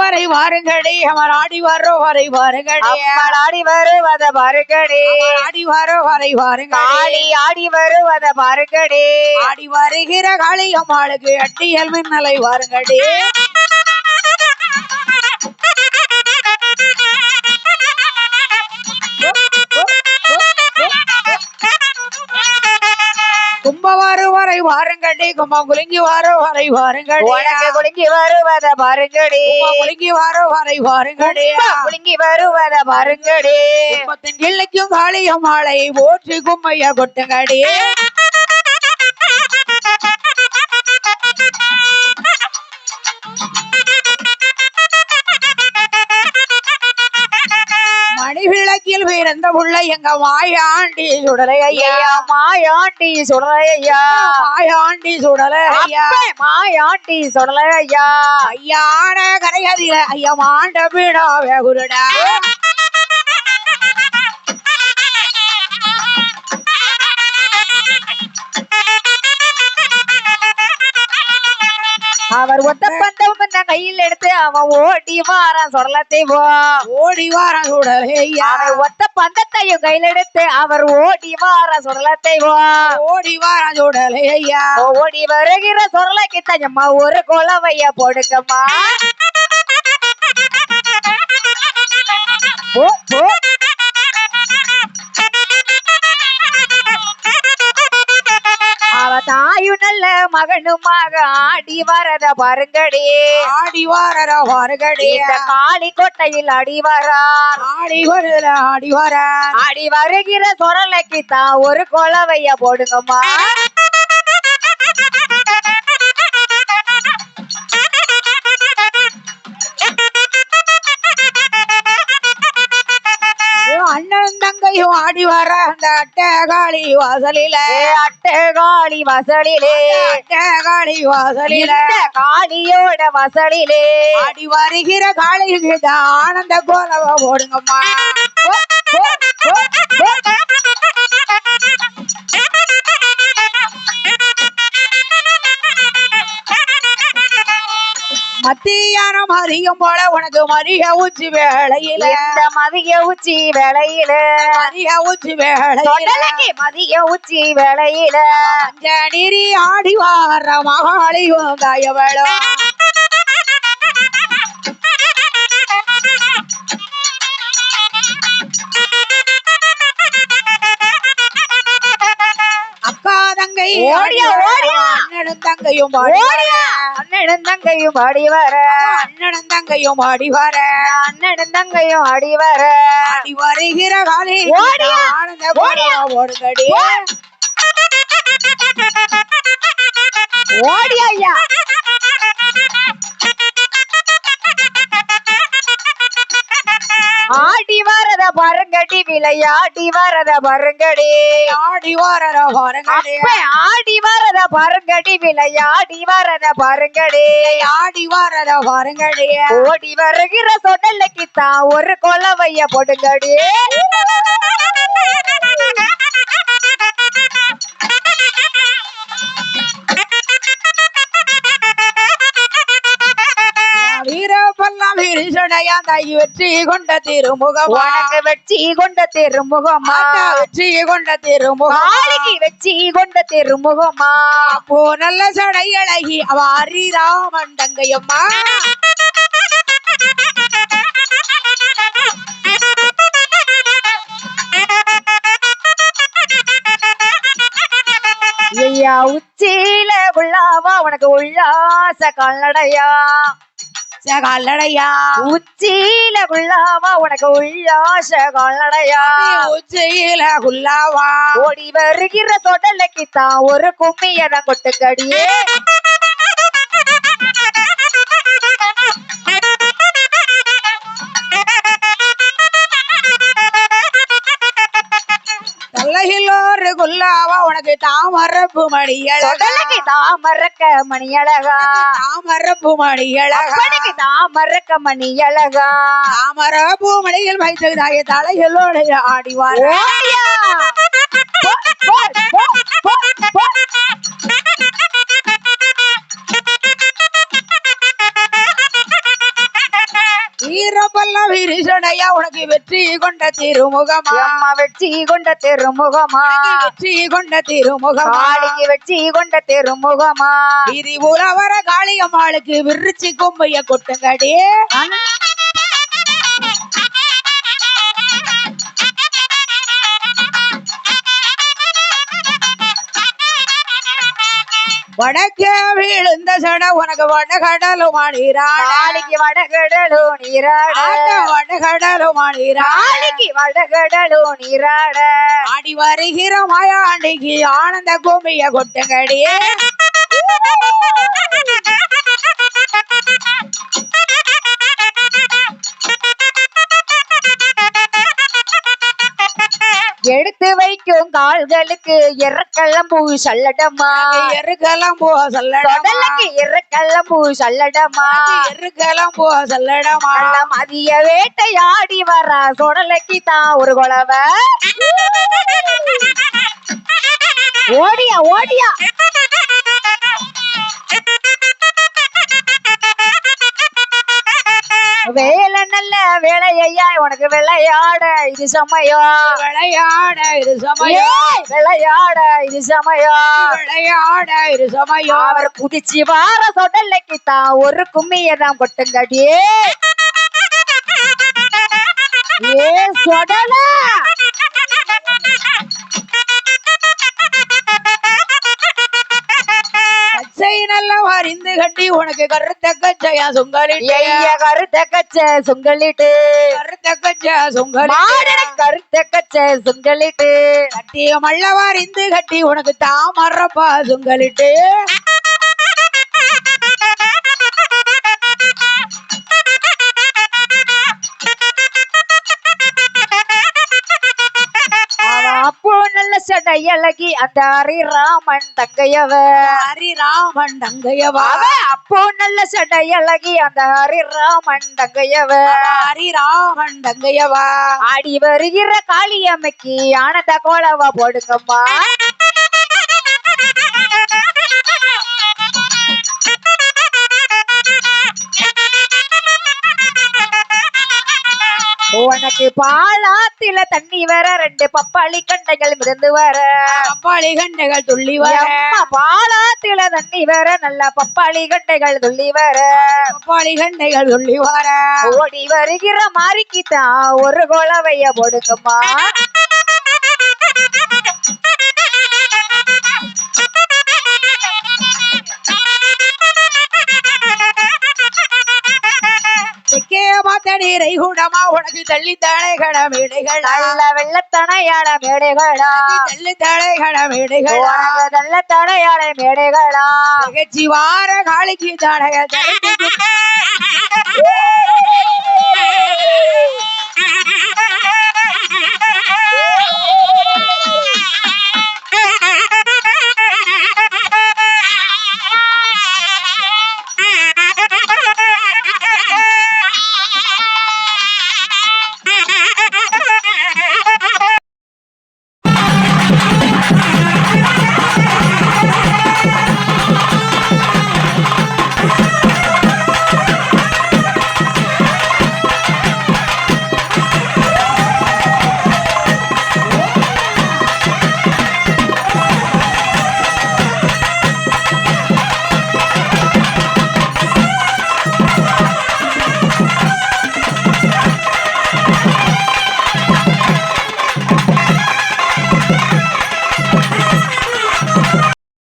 வரை வாருங்கடி அமர் ஆடி வர வரை வாருங்கடி ஆடி வருவத பாருங்கடி ஆடி வர வரை வாருங்கடி ஆடி வருவத பாருங்கடி ஆடி வருகிற காளி அம்மாளுக்கு அட்டியல் மின்னலை வாருங்கடி கும்பவாறு வரை வாருங்கடி கும்பம் குலுங்கி வார வரை வாருங்கடி குலுங்கி வருவத பாருங்கடி குலுங்கி வார வரை வாருங்கடி குலுங்கி வருவத பாருங்கடி கும்பத்தின் கிள்ளைக்கும் காளியம் மாலை போற்றி கும்மையா கொட்டுங்கடி மணிவிளக்கில் பிறந்த புள்ள எங்க மாயாண்டி சுடலை ஐயா மாயாண்டி சுடலை ஐயா மாயாண்டி சுடலை ஐயா மாயாண்டி சுடலை ஐயா ஐயான கரையதில ஐயா மாண்ட பீடா வேகுருடா அவர் ஒத்த பந்தம் கையில் எடுத்து அவன் ஓடி வாரான் சொடலத்தை ஓடி வாரான் சுடலை ஐயா ஒத்த பந்தத்தையும் கையில் எடுத்து அவர் ஓடி வாரான் சொடலத்தை ஓடி வாரான் சுடலை ஐயா ஓடி வருகிற சொடலைக்கு தஞ்சம்மா ஒரு குலவைய போடுங்கம்மா அவ தாயும் நல்ல மகனுமாக ஆடி வரத பாருங்கடி ஆடி வார வாருங்கடி காளி கோட்டையில் ஆடி வரார் ஆடி வருல ஆடி வர ஆடி வருகிற சொரலைக்கு தான் ஒரு குலவைய போடுங்கம்மா அண்ணன் தங்கையும் ஆடி வர அந்த அட்டகாளி வாசலில அட்டகாளி வாசலிலே அட்டகாளி வாசலில காளியோட வாசலிலே ஆடி வருகிற காளிக்கு ஆனந்த கோலவ போடுங்கம்மா மத்தியானம் அதிகம் போல உனக்கு மதிய உச்சி வேளையில மதிய உச்சி வேளையில மதிய உச்சி வேளையில மதிய உச்சி வேளையில நீரி ஆடி வார மகாளியும் காயவளோ அக்கா தங்கை அண்ணனும் தங்கையும் அண்ணனும் தங்கையும் ஆடி வர அண்ணனும் தங்கையும் ஆடி வர அண்ணனும் தங்கையும் ஆடி வர ஆடி வருகிற காலி ஆனந்த ஓடுங்கடி ஓடி ஐயா ஆடி வரத பாருங்கடி விளையாடி வரத பாருங்கடி ஆடி வர பாருங்கடி ஆடி வரத பாருங்கடி விளையாடி வரத பாருங்கடி ஆடி வர பாருங்கடி ஓடி வருகிற சொடலைக்கு தான் ஒரு குலவைய போடுங்கடி வீரப்பெல்லாம் வீரிசடையா தாய் வெற்றி கொண்ட திருமுகம் வெற்றி கொண்ட திருமுகமா வெற்றி கொண்ட திருமுகம் வெற்றி கொண்ட திருமுகமா அப்போ நல்ல சடை அழகி அவ ஹரிராமன் தங்கையம்மா ஐயா உச்சியில உள்ளாவா உனக்கு உல்லாச கால்நடையா கால்நடையா உச்சியில உள்ளாவா உனக்கு உல்லாச கால்நடையா உச்சியில குல்லாவா ஓடி வருகிற சொடலைக்கு தான் ஒரு கும்மியதான் கொட்டுக்கடியே தலையிலோரு குல்லாவா உனக்கு தாமரப்பு மணியழகா தாமரக்க மணியழகா தாமரப்பு மணியழகா தாமரக்க மணியழகா தாமரப்பு மணியில் வைத்ததாய தலைகளோடு ஆடிவார் ஆயிரப்பல்ல விரிசடையா உனக்கு வெற்றி கொண்ட திருமுகமா அம்மா வெற்றி கொண்ட திருமுகமா வெற்றி கொண்ட திருமுகமா காளிக்கு வெற்றி கொண்ட திருமுகமா இது உலவர காளியம்மாளுக்கு விரிச்சு கொம்பைய கொட்டுங்கடி வடக்கே விழுந்த சட உனக்கு வடகடலும் நீராட காளிக்கு வடகடலும் நீராட வடகடலும் நீராட காளிக்கு வடகடலும் நீராட ஆடி வருகிற மாயாண்டிக்கு ஆனந்த கோம்பிய கொட்டுங்கடி எடுத்து வைக்கும் கால்களுக்கு எறக்கள்ளம்பூ சல்லடமா எருக்கெல்லாம் போ சொல்லடமா தொடலுக்கு எறக்கள்ளம்பூ சல்லடமா எருக்கெல்லாம் போ சொல்லடமா நல்ல மதிய வேட்டையாடி வர சொடலைக்கு தான் ஒரு குழவ ஓடியா ஓடியா வேலை நல்ல வேலையா உனக்கு விளையாட இது சமயம் விளையாட இது சமயம் விளையாட இது சமயம் விளையாட இது சமயம் அவர் குதிச்சு வார சொடலைக்கு தான் ஒரு கும்மிய தான் கொட்டுங்கடியே ஏ சொடல கச்சை நல்லா வரிந்து கட்டி உனக்கு கருத்த கச்சையா சுங்கலிட்டு கருத்த கச்ச சுங்கலிட்டு கருத்த கச்சை சுங்கலிட்டு மாடன கருத்த கச்ச சுங்கலிட்டு கட்டி மல்ல வரிந்து கட்டி உனக்கு தாமரப்பா சுங்கலிட்டு அப்போ நல்ல சடை அழகி அந்த ஹரிராமன் தங்கையவ ஹரிராமன் தங்கையவா அப்போ நல்ல சடை அழகி அந்த ஹரிராமன் தங்கையவ ஹரிராமன் தங்கையவா ஆடி வருகிற காளியம்மைக்கு ஆனந்த கோலவா போடுங்கம்மா உனக்கு பாலாத்தில தண்ணி வர ரெண்டு பப்பாளி கண்டைகள் மிதந்து வர பப்பாளி கண்டைகள் துள்ளி வர பாலாத்தில தண்ணி வர நல்ல பப்பாளி கண்டைகள் துள்ளி வர பப்பாளி கண்டைகள் துள்ளி வர ஓடி வருகிற மாறிக்கித்தான் ஒரு கோலவைய போடுங்கம்மா தெக்கே பார்த்த நீரை கூடமா உனக்கு தள்ளி தழைகள மேடைகளா நல்ல வெள்ளத்தனையான மேடைகளா தள்ளி தழைகள மேடைகளா நல்ல தனையான மேடைகளா திகச்சி வார காளிக்கு தடைய